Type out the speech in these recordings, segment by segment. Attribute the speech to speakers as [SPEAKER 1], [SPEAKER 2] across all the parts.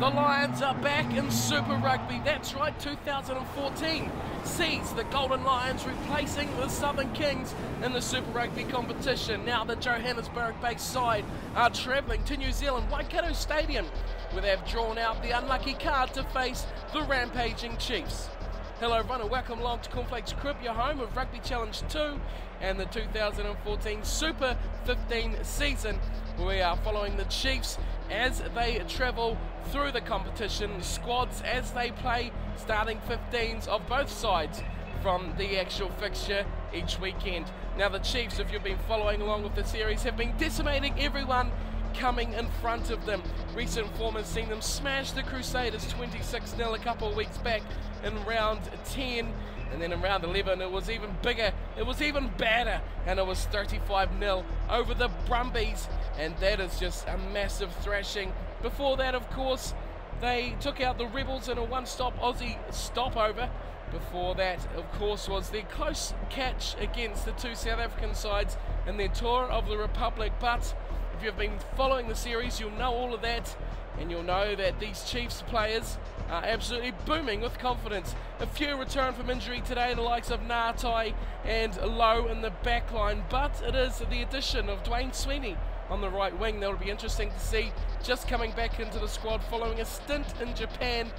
[SPEAKER 1] The Lions are back in Super Rugby. That's right, 2014 sees the Golden Lions replacing the Southern Kings in the Super Rugby competition. Now the Johannesburg-based side are travelling to New Zealand Waikato Stadium, where they've drawn out the unlucky card to face the rampaging Chiefs. Hello everyone and welcome along to Cornflakes Crib, your home of Rugby Challenge 2 and the 2014 Super 15 season. We are following the Chiefs as they travel through the competition, squads as they play starting 15s of both sides from the actual fixture each weekend. Now the Chiefs, if you've been following along with the series, have been decimating everyone coming in front of them. Recent form has seen them smash the Crusaders 26-0 a couple of weeks back in round 10, and then in round 11 it was even bigger, it was even badder, and it was 35-0 over the Brumbies, and that is just a massive thrashing. Before that, of course, they took out the Rebels in a one-stop Aussie stopover. Before that, of course, was their close catch against the two South African sides in their tour of the Republic. But if you've been following the series, you'll know all of that, and you'll know that these Chiefs players are absolutely booming with confidence. A few return from injury today, the likes of Ngātai and Lowe in the back line, but it is the addition of Dwayne Sweeney on the right wing that will be interesting to see, just coming back into the squad following a stint in Japan,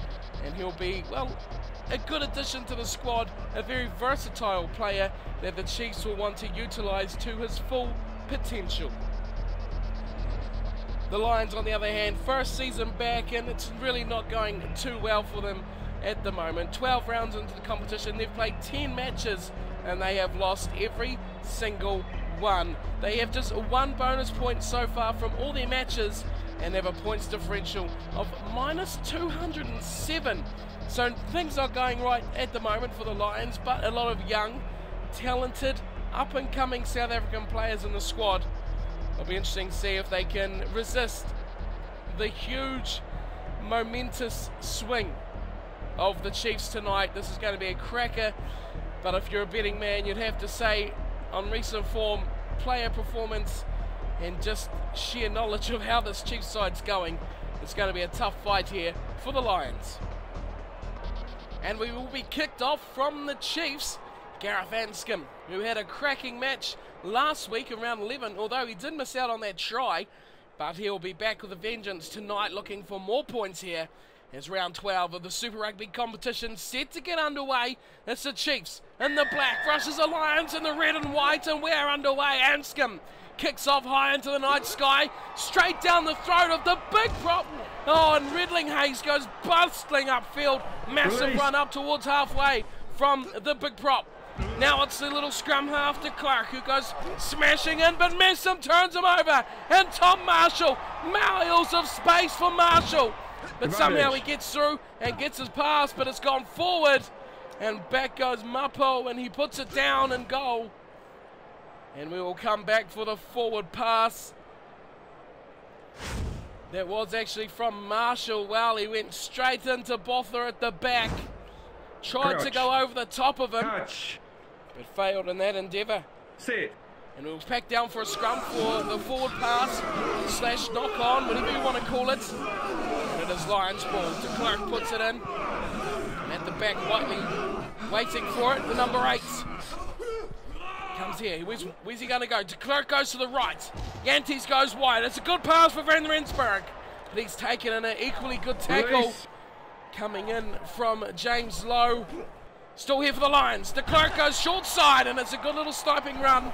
[SPEAKER 1] and he'll be, well, a good addition to the squad, a very versatile player that the Chiefs will want to utilise to his full potential. The Lions, on the other hand, first season back, and it's really not going too well for them at the moment. 12 rounds into the competition, they've played 10 matches, and they have lost every single one. They have just one bonus point so far from all their matches, and they have a points differential of minus 207. So things are going right at the moment for the Lions, but a lot of young, talented, up-and-coming South African players in the squad. It'll be interesting to see if they can resist the huge, momentous swing of the Chiefs tonight. This is going to be a cracker, but if you're a betting man, you'd have to say, on recent form, player performance, and just sheer knowledge of how this Chiefs side's going, it's going to be a tough fight here for the Lions. And we will be kicked off from the Chiefs. Gareth Anscombe, who had a cracking match last week in round 11, although he did miss out on that try, but he'll be back with a vengeance tonight, looking for more points here as round 12 of the Super Rugby competition set to get underway. It's the Chiefs in the black versus the Lions in the red and white, and we're underway. Anscombe kicks off high into the night sky, straight down the throat of the big prop. Oh, and Riddling Hayes goes bustling upfield. Massive run up towards halfway from the big prop. Now it's the little scrum half to Clark, who goes smashing in, but Messam turns him over, and Tom Marshall, miles of space for Marshall, but somehow he gets through and gets his pass, but it's gone forward, and back goes Mapo, and he puts it down and goal. And we will come back for the forward pass. That was actually from Marshall. Well, he went straight into Botha at the back. Tried to go over the top of him, but failed in that endeavour. And we'll pack down for a scrum for the forward pass / knock on, whatever you want to call it. And it is Lions ball. De Klerk puts it in. And at the back, Whiteley waiting for it. The number 8 comes here. Where's he going to go? De Klerk goes to the right. Yantes goes wide. It's a good pass for Van Rensburg, but he's taken in an equally good tackle. Coming in from James Lowe. Still here for the Lions. De Klerk goes short side, and it's a good little sniping run.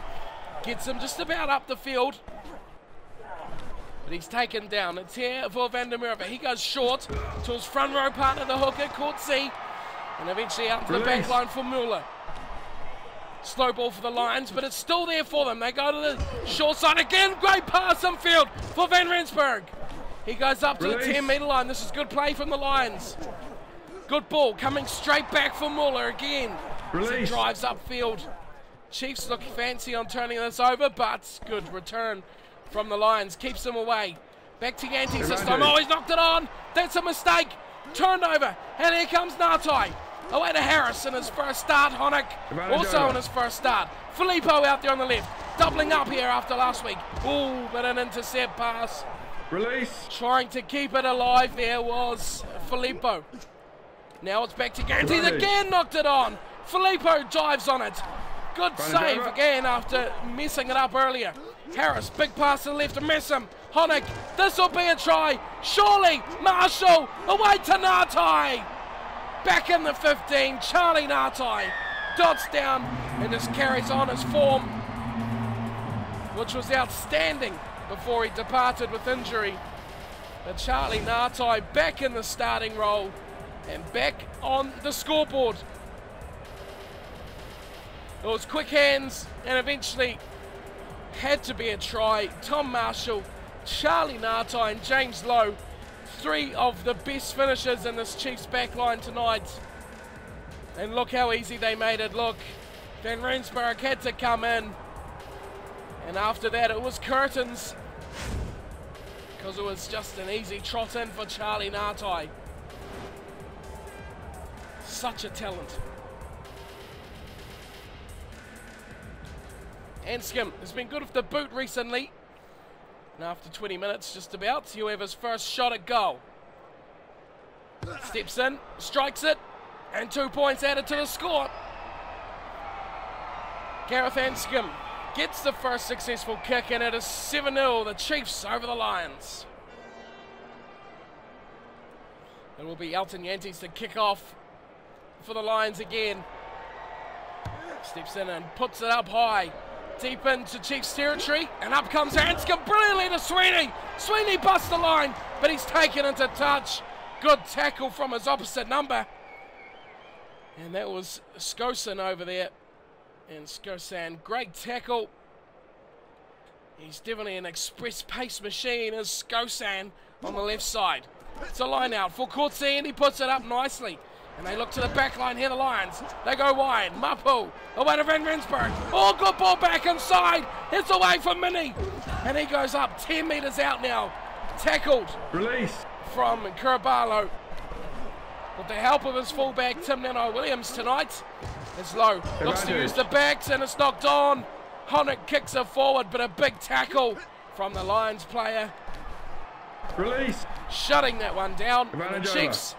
[SPEAKER 1] Gets him just about up the field, but he's taken down. It's here for Van der Merwe. He goes short to his front row partner, the hooker, Courtsey, and eventually out to the back line for Muller. Slow ball for the Lions, but it's still there for them. They go to the short side again. Great pass infield for Van Rensburg. He goes up to the 10-metre line. This is good play from the Lions. Good ball coming straight back for Muller again. As he drives upfield. Chiefs look fancy on turning this over, but good return from the Lions. Keeps them away. Back to Yantes this time. Oh, he's knocked it on. That's a mistake. Turned over. And here comes Ngātai. Away to Harris in his first start. Honeck also in his first start. Filippo out there on the left. Doubling up here after last week. Ooh, but an intercept pass
[SPEAKER 2] Release.
[SPEAKER 1] Trying to keep it alive there was Filippo. Now it's back to Gantes again, knocked it on. Filippo dives on it. Good save again after messing it up earlier. Harris, big pass to the left to Messam. Honig, this will be a try. Surely, Marshall, away to Ngatai. Back in the 15, Charlie Ngatai dots down and just carries on his form, which was outstanding before he departed with injury. But Charlie Ngatai back in the starting role and back on the scoreboard. It was quick hands and eventually had to be a try. Tom Marshall, Charlie Ngatai and James Lowe, three of the best finishers in this Chiefs backline tonight. And look how easy they made it look. Van Rensburg had to come in. And after that it was curtains, because it was just an easy trot in for Charlie Ngatai. Such a talent. Anscombe has been good with the boot recently. And after 20 minutes just about, he'll have his first shot at goal. Steps in, strikes it, and 2 points added to the score. Gareth Anscombe gets the first successful kick, and it is 7-0, the Chiefs over the Lions. It will be Elton Yantes to kick off for the Lions again. Steps in and puts it up high, deep into Chiefs territory, and up comes Anscombe brilliantly to Sweeney. Sweeney busts the line, but he's taken into touch. Good tackle from his opposite number. And that was Skosan over there. And Skosan, great tackle. He's definitely an express pace machine, is Skosan on the left side. It's a line out for Courtsy, and he puts it up nicely. And they look to the back line here, the Lions. They go wide. Mapu, away to Van Rensburg. Oh, good ball back inside. It's away from Mini. And he goes up 10 metres out now. Tackled.
[SPEAKER 2] Release.
[SPEAKER 1] From Kurabalo. With the help of his fullback, Tim Nanai-Williams tonight. It's low. Looks to use the backs, and it's knocked on. Honig kicks it forward, but a big tackle from the Lions player.
[SPEAKER 2] Release.
[SPEAKER 1] Shutting that one down. The Chiefs,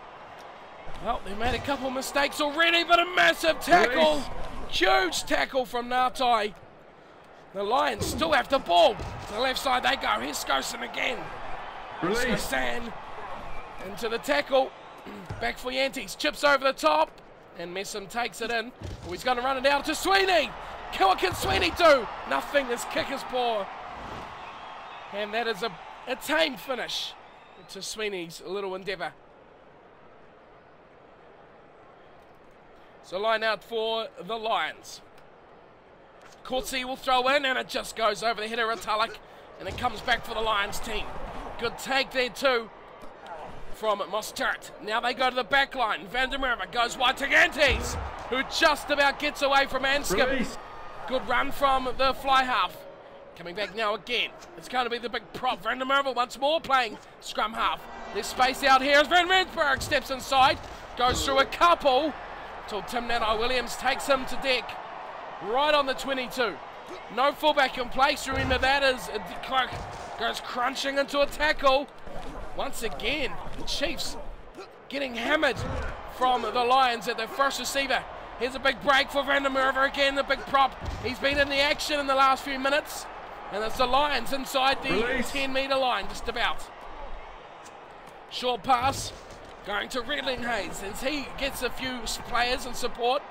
[SPEAKER 1] well, they made a couple mistakes already, but a massive tackle.
[SPEAKER 2] Release.
[SPEAKER 1] Huge tackle from Ngatai. The Lions still have the ball. To the left side they go. Here's Skosan again.
[SPEAKER 2] Release.
[SPEAKER 1] Skosan into the tackle. Back for Yantes. Chips over the top. And Messam takes it in. Oh, he's going to run it out to Sweeney. What can Sweeney do? Nothing. His kick is poor. And that is a tame finish to Sweeney's little endeavour. So line out for the Lions. Courtsy will throw in, and it just goes over the head of Ritalik, and it comes back for the Lions team. Good take there too from Mostert. Now they go to the back line. Van der Merwe goes wide to Gantes, who just about gets away from Anscombe.
[SPEAKER 2] Release.
[SPEAKER 1] Good run from the fly half. Coming back now again. It's going to be the big prop. Van der Merwe once more playing scrum half. There's space out here as Van Rensburg steps inside. Goes through a couple till Tim Nanai-Williams takes him to deck. Right on the 22. No fullback in place. Remember that as Clark goes crunching into a tackle. Once again, the Chiefs getting hammered from the Lions at their first receiver. Here's a big break for Van der Merwe again, the big prop. He's been in the action in the last few minutes. And it's the Lions inside the 10-metre line, just about. Short pass going to Redling Hayes as he gets a few players in support.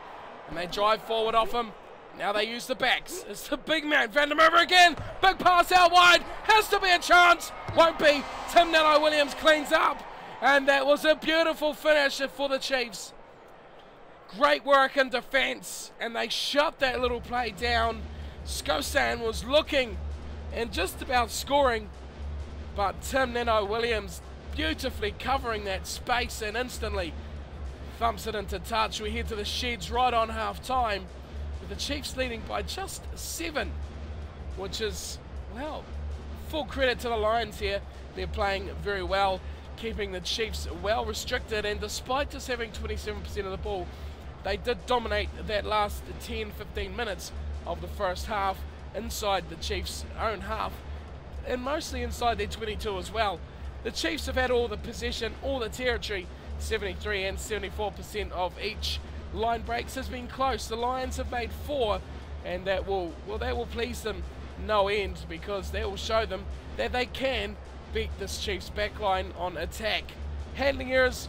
[SPEAKER 1] And they drive forward off him. Now they use the backs. It's the big man, Van der Merwe again. Big pass out wide. Has to be a chance. Won't be. Tim Nanai-Williams cleans up. And that was a beautiful finish for the Chiefs. Great work in defence. And they shut that little play down. Skosan was looking and just about scoring. But Tim Nanai-Williams beautifully covering that space and instantly thumps it into touch. We head to the sheds right on half-time. The Chiefs leading by just 7, which is, well, full credit to the Lions here. They're playing very well, keeping the Chiefs well restricted, and despite just having 27% of the ball, they did dominate that last 10-15 minutes of the first half inside the Chiefs' own half. and mostly inside their 22 as well. The Chiefs have had all the possession, all the territory, 73 and 74% of each. Line breaks has been close. The Lions have made 4, and that will please them no end, because they will show them that they can beat this Chiefs backline on attack. Handling errors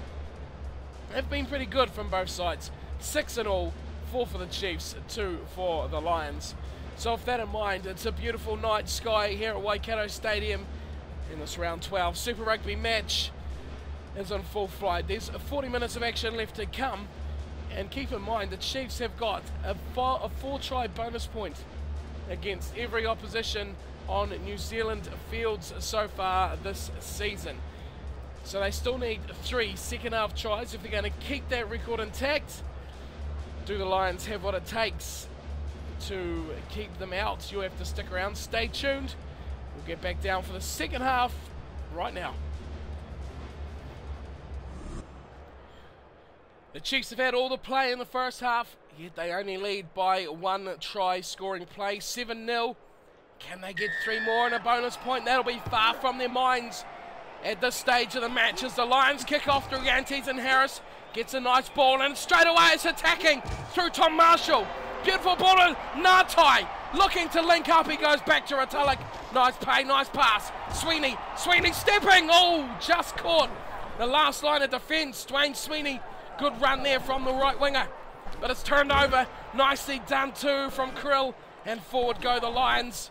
[SPEAKER 1] have been pretty good from both sides. 6 in all, 4 for the Chiefs, 2 for the Lions. So with that in mind, it's a beautiful night sky here at Waikato Stadium in this round 12 Super Rugby match is on full flight. There's 40 minutes of action left to come, and keep in mind the Chiefs have got a 4-try bonus point against every opposition on New Zealand fields so far this season. So they still need 3 second half tries if they're going to keep that record intact. Do the Lions have what it takes to keep them out? You'll have to stick around, stay tuned. We'll get back down for the second half right now. The Chiefs have had all the play in the first half, yet they only lead by 1 try scoring play, 7-0. Can they get 3 more and a bonus point? That'll be far from their minds at this stage of the match, as the Lions kick off through Yantes, and Harris gets a nice ball, and straight away it's attacking through Tom Marshall. Beautiful ball to Ngatai, looking to link up. He goes back to Retallick. Nice play, nice pass. Sweeney stepping. Oh, just caught the last line of defence. Dwayne Sweeney, good run there from the right winger, but it's turned over. Nicely done too from Krill, and forward go the Lions,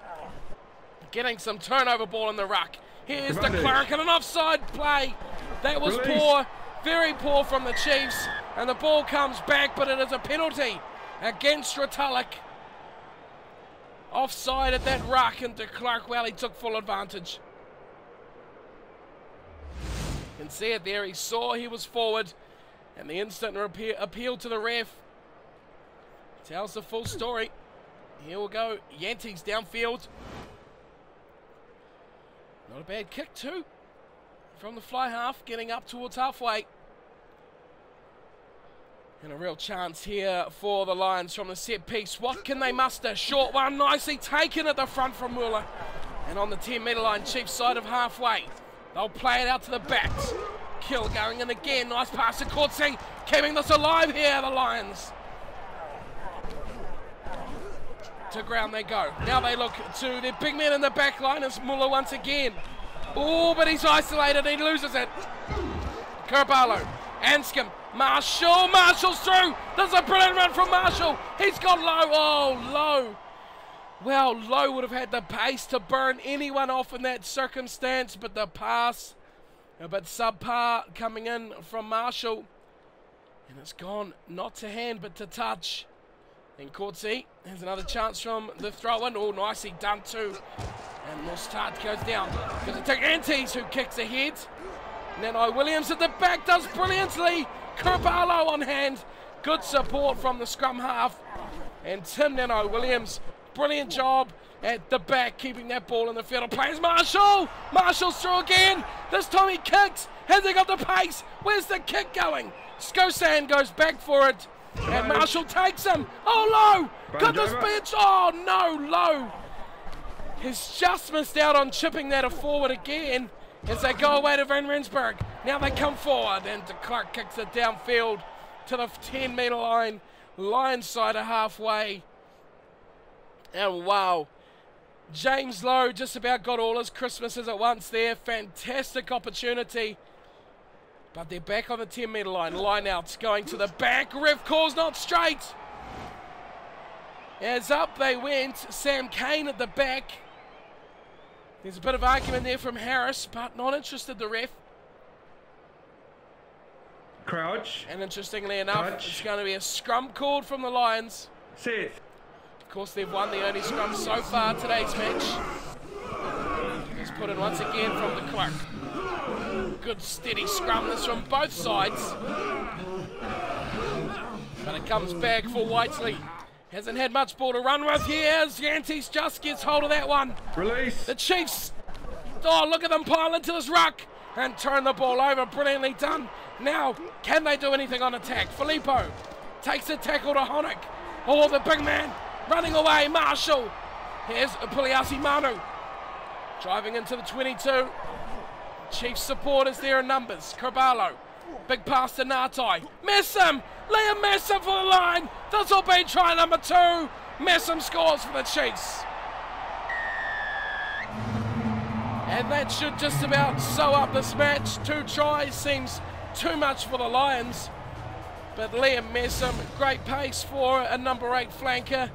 [SPEAKER 1] getting some turnover ball in the ruck. Here's the Clark, and an offside play. That was poor, very poor from the Chiefs, and the ball comes back, but it is a penalty against Retallick. Offside at that ruck, and de Klerk, well, he took full advantage. You can see it there, he saw he was forward, and the instant appeal to the ref tells the full story. Here we go, Yantes downfield. Not a bad kick too, from the fly half, getting up towards halfway. And a real chance here for the Lions from the set piece. What can they muster? Short one, nicely taken at the front from Muller. And on the 10-metre line, Chiefs side of halfway. They'll play it out to the backs. Kill going in again. Nice pass to Courtsey. Keeping this alive here, the Lions. To ground they go. Now they look to their big man in the back line. It's Muller once again. Oh, but he's isolated. He loses it. Karbalo. Anscombe. Marshall's through. There's a brilliant run from Marshall. He's got Lowe. Oh, Lowe. Well, Lowe would have had the pace to burn anyone off in that circumstance, but the pass a bit subpar coming in from Marshall. And it's gone not to hand, but to touch. And Courtsey has another chance from the throw-in. Oh, nicely done too. And Mostard goes down. Goes to take Yantes, who kicks ahead. Nanai Williams at the back does brilliantly. Karbalo on hand. Good support from the scrum half. And Tim Nanai Williams, brilliant job at the back, keeping that ball in the field. Plays Marshall. Marshall's through again. This time he kicks. Has he got the pace? Where's the kick going? Skosan goes back for it. And Marshall takes him. Oh, Lowe. Got this bitch. Oh, no, Lowe. He's just missed out on chipping that forward again as they go away to Van Rensburg. Now they come forward, and de Klerk kicks it downfield to the 10-metre line. Lions side of halfway. And wow, James Lowe just about got all his Christmases at once there. Fantastic opportunity. But they're back on the 10-metre line. Line outs going to the back. Ref calls not straight. As up they went. Sam Kane at the back. There's a bit of argument there from Harris, but not interested, the ref.
[SPEAKER 2] Crouch.
[SPEAKER 1] And interestingly enough,
[SPEAKER 2] Touch.
[SPEAKER 1] It's going to be a scrum called from the Lions.
[SPEAKER 2] Set.
[SPEAKER 1] Of course, they've won the only scrum so far today's match. It's put in once again from de Klerk. Good steady scrum this from both sides. But it comes back for Whiteley. Hasn't had much ball to run with here as Yantes just gets hold of that one.
[SPEAKER 2] Release.
[SPEAKER 1] The Chiefs, oh, look at them pile into this ruck and turn the ball over. Brilliantly done. Now, can they do anything on attack? Filippo takes a tackle to Honeck. Oh, the big man running away. Marshall. Here's Puliasi Manu. Driving into the 22. Chiefs supporters there in numbers. Carvalho. Big pass to Ngatai. Messam! Liam Messam for the line. This will be try number 2. Messam scores for the Chiefs. And that should just about sew up this match. 2 tries seems too much for the Lions. But Liam Messam, great pace for a number 8 flanker.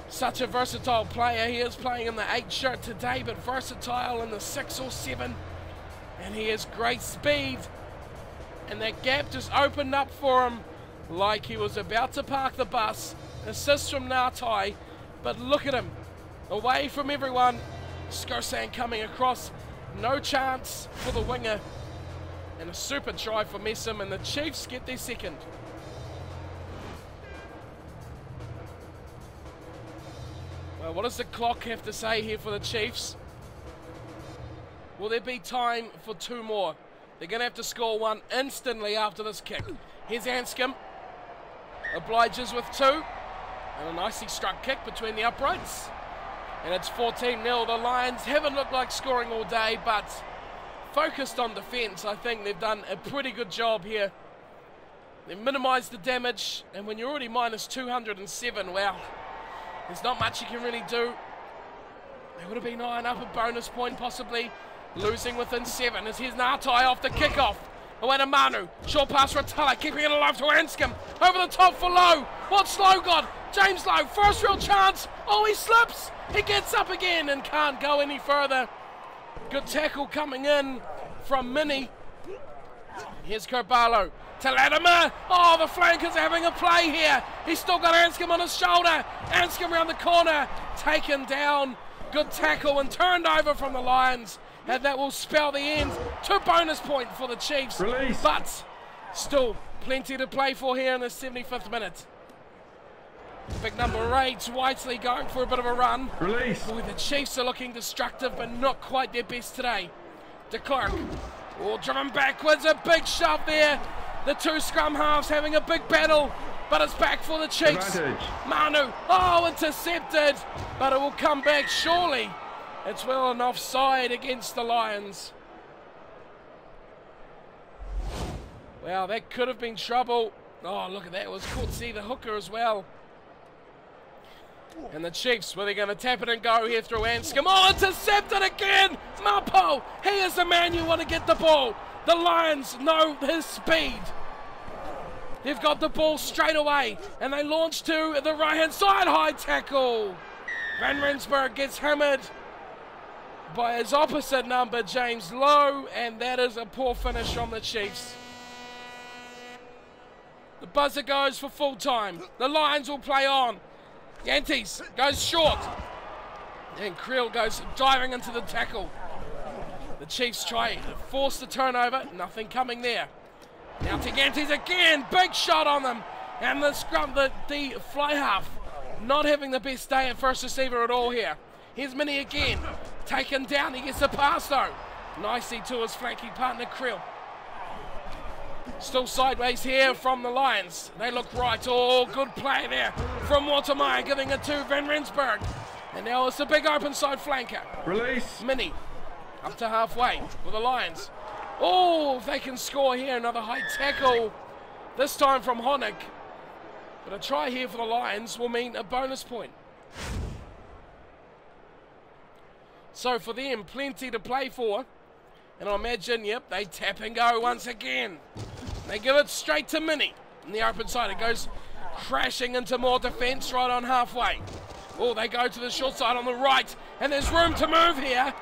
[SPEAKER 1] Such a versatile player. He is playing in the 8 shirt today, but versatile in the 6 or 7. And he has great speed. And that gap just opened up for him like he was about to park the bus. Assist from Ngatai, but look at him. Away from everyone. Skursan coming across. No chance for the winger. And a super try for Messam, and the Chiefs get their second. Well, what does the clock have to say here for the Chiefs? Will there be time for 2 more? They're going to have to score 1 instantly after this kick. Here's Anscombe. Obliges with 2. And a nicely struck kick between the uprights. And it's 14-0. The Lions haven't looked like scoring all day, but focused on defence. I think they've done a pretty good job here. They've minimised the damage, and when you're already minus 207, well, there's not much you can really do. They would have been eyeing up a bonus point possibly. Losing within 7 as here's Ngatai off the kickoff. Away to Manu. Short pass Ratala, keeping it alive to Anscombe. Over the top for Lowe. What's Lowe got? James Lowe, first real chance. Oh, he slips. He gets up again and can't go any further. Good tackle coming in from Mini. Here's Carvalho to Latimer. Oh, the flankers are having a play here. He's still got Anscombe on his shoulder. Anscombe around the corner. Taken down. Good tackle and turned over from the Lions. And that will spell the end to bonus point for the Chiefs.
[SPEAKER 2] Release.
[SPEAKER 1] But still plenty to play for here in the 75th minute. Big number 8, Whiteley going for a bit of a run.
[SPEAKER 2] Release.
[SPEAKER 1] Boy, the Chiefs are looking destructive, but not quite their best today. De Klerk, all driven backwards, a big shove there. The 2 scrum halves having a big battle, but it's back for the Chiefs.
[SPEAKER 2] Advantage.
[SPEAKER 1] Manu, oh, intercepted, but it will come back surely. It's well and offside against the Lions. Well, that could have been trouble. Oh, look at that. It was Courtesy, the hooker as well. And the Chiefs, were they going to tap it and go here through Anscombe? Oh, intercepted again! Mapo, he is the man you want to get the ball. The Lions know his speed. They've got the ball straight away, and they launch to the right-hand side. High tackle. Van Rensburg gets hammered by his opposite number, James Lowe, and that is a poor finish from the Chiefs. The buzzer goes for full time. The Lions will play on. Yantes goes short. And Creel goes diving into the tackle. The Chiefs try to force the turnover. Nothing coming there. Now to Yantes again. Big shot on them. And the scrum, the fly half, not having the best day at first receiver at all here. Here's Mini again. Taken down. He gets a pass though. Nicely to his flanking partner Creel. Still sideways here from the Lions. They look right. Oh, good play there from Watermeyer, giving it to Van Rensburg. And now it's a big open side flanker.
[SPEAKER 2] Release.
[SPEAKER 1] Mini up to halfway for the Lions. Oh, if they can score here, another high tackle. This time from Honig. But a try here for the Lions will mean a bonus point. So for them, plenty to play for. And I imagine, yep, they tap and go once again. They give it straight to Mini. In the open side, it goes crashing into more defence right on halfway. Oh, they go to the short side on the right. And there's room to move here.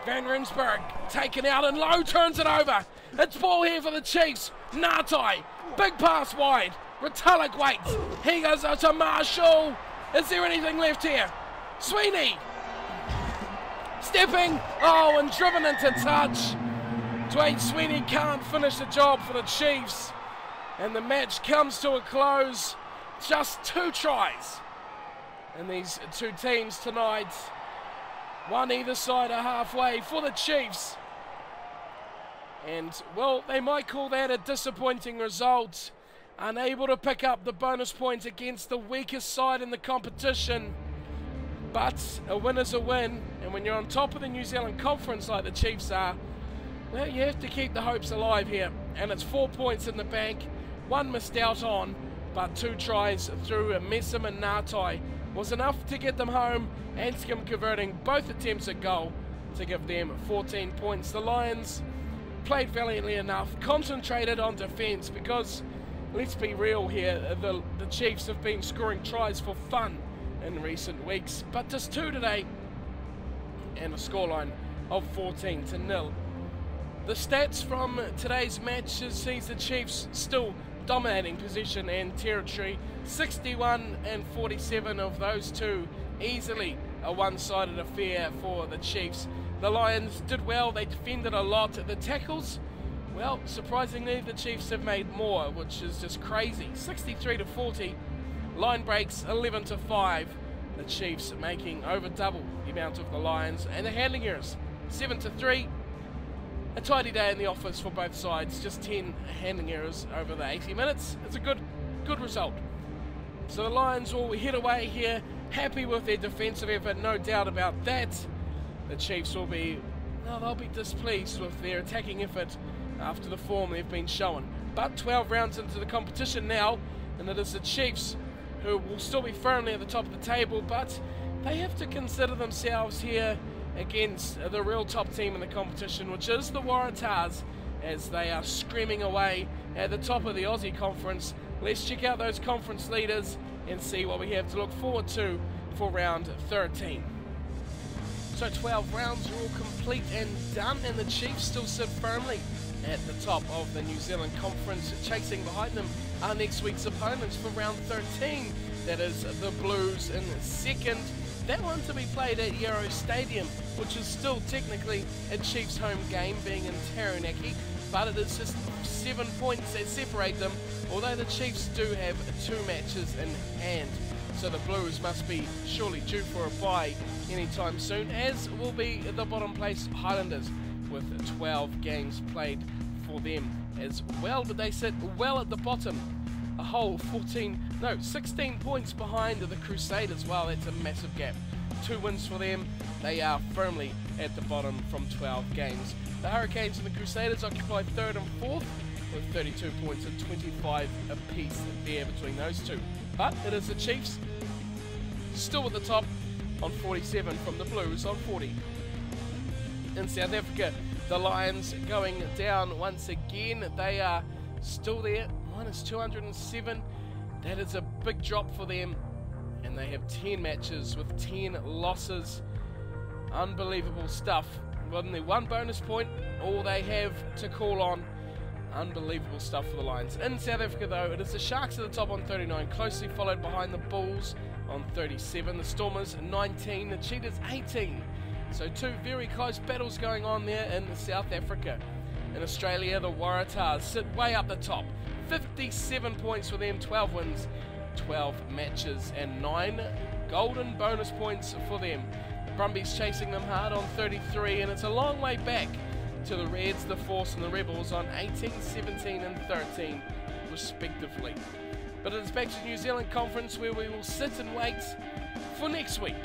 [SPEAKER 1] Van Rensburg taken out and Lowe turns it over. It's ball here for the Chiefs. Ngatai, big pass wide. Retallick waits. He goes out to Marshall. Is there anything left here? Sweeney. Stepping, oh, and driven into touch. Dwayne Sweeney can't finish the job for the Chiefs. And the match comes to a close. Just 2 tries. And these 2 teams tonight, one either side are halfway for the Chiefs. And, well, they might call that a disappointing result. Unable to pick up the bonus points against the weakest side in the competition. But a win is a win, and when you're on top of the New Zealand Conference like the Chiefs are, well, you have to keep the hopes alive here. And it's 4 points in the bank, 1 missed out on, but 2 tries through Messam and Ngatai was enough to get them home, and Skim converting both attempts at goal to give them 14 points. The Lions played valiantly enough, concentrated on defence, because let's be real here, the Chiefs have been scoring tries for fun in recent weeks, but just 2 today, and a scoreline of 14-0. The stats from today's matches sees the Chiefs still dominating possession and territory. 61 and 47 of those 2, easily a one-sided affair for the Chiefs. The Lions did well, they defended a lot. The tackles, well, surprisingly the Chiefs have made more, which is just crazy. 63-40, line breaks 11-5. The Chiefs making over double the amount of the Lions, and the handling errors 7-3. A tidy day in the office for both sides, just 10 handling errors over the 80 minutes. It's a good result. So the Lions will head away here, happy with their defensive effort, no doubt about that. The Chiefs will be, well, they'll be displeased with their attacking effort after the form they've been shown. But 12 rounds into the competition now, and it is the Chiefs who will still be firmly at the top of the table, but they have to consider themselves here against the real top team in the competition, which is the Waratahs, as they are screaming away at the top of the Aussie Conference. Let's check out those conference leaders and see what we have to look forward to for round 13. So 12 rounds are all complete and done, and the Chiefs still sit firmly at the top of the New Zealand Conference. Chasing behind them are next week's opponents for round 13. That is the Blues in second. That one to be played at Yarrow Stadium, which is still technically a Chiefs home game, being in Taranaki, but it is just 7 points that separate them, although the Chiefs do have 2 matches in hand. So the Blues must be surely due for a bye anytime soon, as will be the bottom place Highlanders, with 12 games played for them as well, but they sit well at the bottom, a whole 16 points behind the Crusaders. Well, that's a massive gap. 2 wins for them, they are firmly at the bottom from 12 games. The Hurricanes and the Crusaders occupy 3rd and 4th with 32 points and 25 apiece there between those 2. But it is the Chiefs still at the top on 47 from the Blues on 40. In South Africa, the Lions going down once again. They are still there, minus 207. That is a big drop for them, and they have 10 matches with 10 losses. Unbelievable stuff. Only 1 bonus point, all they have to call on. Unbelievable stuff for the Lions. In South Africa though, it is the Sharks at the top on 39, closely followed behind the Bulls on 37, the Stormers 19, the Cheetahs 18. So 2 very close battles going on there in South Africa. In Australia, the Waratahs sit way up the top. 57 points for them, 12 wins, 12 matches, and 9 golden bonus points for them. The Brumbies chasing them hard on 33, and it's a long way back to the Reds, the Force, and the Rebels on 18, 17, and 13, respectively. But it is back to the New Zealand Conference, where we will sit and wait for next week,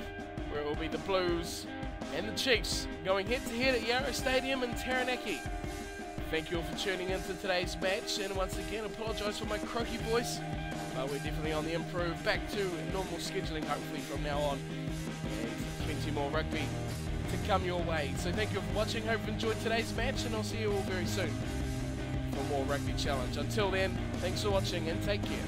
[SPEAKER 1] where it will be the Blues and the Chiefs going head-to-head at Yarrow Stadium in Taranaki. Thank you all for tuning in to today's match, and once again, apologise for my croaky voice, but we're definitely on the improve, back to normal scheduling hopefully from now on, and plenty more rugby to come your way. So thank you for watching, hope you enjoyed today's match, and I'll see you all very soon for more Rugby Challenge. Until then, thanks for watching and take care.